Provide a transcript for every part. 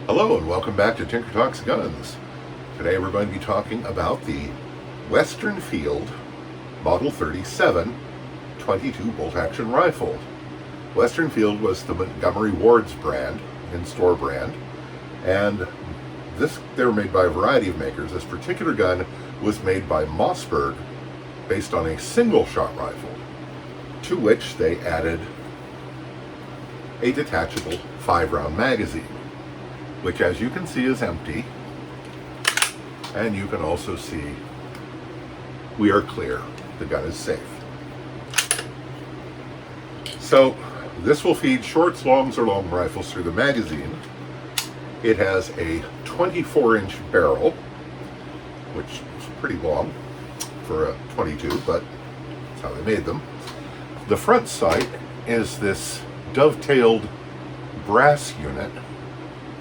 Hello and welcome back to Tinker Talks Guns. Today we're going to be talking about the Western Field Model 37 22 bolt-action rifle. Western Field was the Montgomery Ward's brand, in-store brand, and they were made by a variety of makers. This particular gun was made by Mossberg based on a single-shot rifle, to which they added a detachable 5-round magazine, which, as you can see, is empty. And you can also see we are clear. The gun is safe. So this will feed shorts, longs, or long rifles through the magazine. It has a 24-inch barrel, which is pretty long for a 22, but that's how they made them. The front sight is this dovetailed brass unit,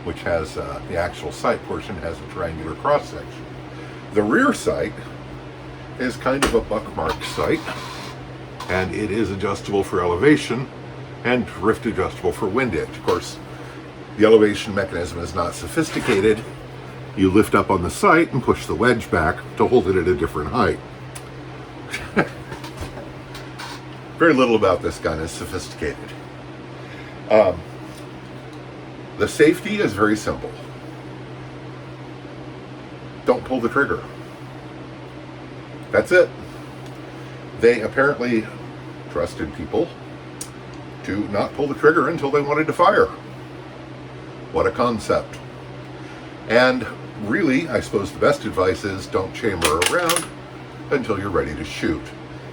which has the actual sight portion has a triangular cross section. The rear sight is kind of a buckmark sight, and it is adjustable for elevation and drift adjustable for windage. Of course, the elevation mechanism is not sophisticated. You lift up on the sight and push the wedge back to hold it at a different height. Very little about this gun is sophisticated. The safety is very simple. Don't pull the trigger. That's it. They apparently trusted people to not pull the trigger until they wanted to fire. What a concept. And really, I suppose the best advice is don't chamber around until you're ready to shoot.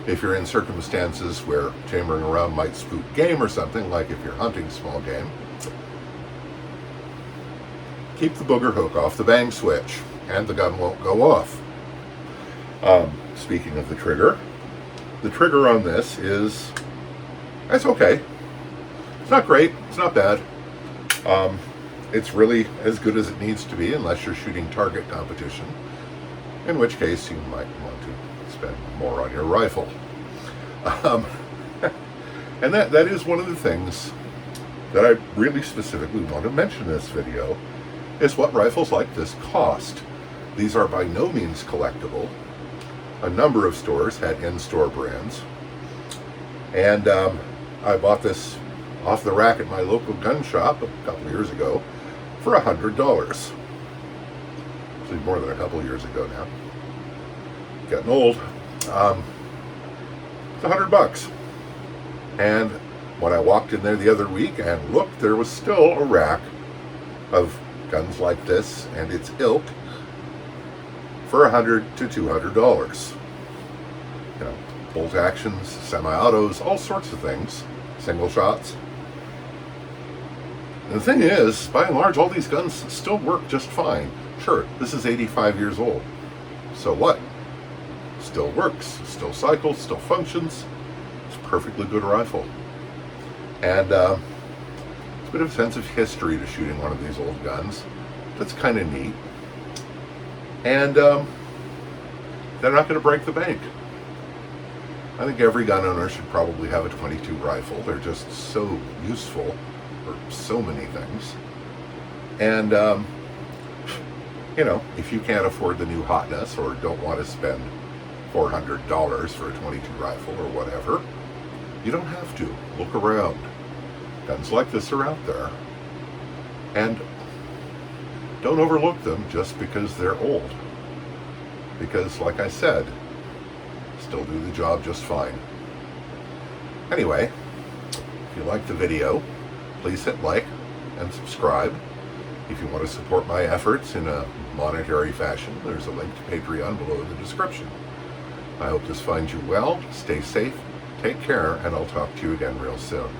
If you're in circumstances where chambering around might spook game or something, like if you're hunting small game, keep the booger hook off the bang switch and the gun won't go off. Speaking of the trigger on this it's okay. It's not great, it's not bad. It's really as good as it needs to be unless you're shooting target competition, in which case you might want to spend more on your rifle. And that is one of the things that I really specifically want to mention in this video, is what rifles like this cost. These are by no means collectible. A number of stores had in-store brands, and I bought this off the rack at my local gun shop a couple years ago for $100. Actually more than a couple years ago now. Getting old. It's $100. And when I walked in there the other week and looked, there was still a rack of guns like this and its ilk for $100 to $200. You know, bolt actions, semi-autos, all sorts of things, single shots. And the thing is, by and large, all these guns still work just fine. Sure, this is 85 years old. So what? Still works, still cycles, still functions. It's a perfectly good rifle. And it's a bit of a sense of history to shooting one of these old guns. That's kind of neat. And they're not going to break the bank. I think every gun owner should probably have a 22 rifle. They're just so useful for so many things. And, you know, if you can't afford the new hotness or don't want to spend $400 for a 22 rifle or whatever, you don't have to. Look around. Guns like this are out there. And don't overlook them just because they're old. Because, like I said, still do the job just fine. Anyway, if you like the video, please hit like and subscribe. If you want to support my efforts in a monetary fashion, there's a link to Patreon below in the description. I hope this finds you well. Stay safe, take care, and I'll talk to you again real soon.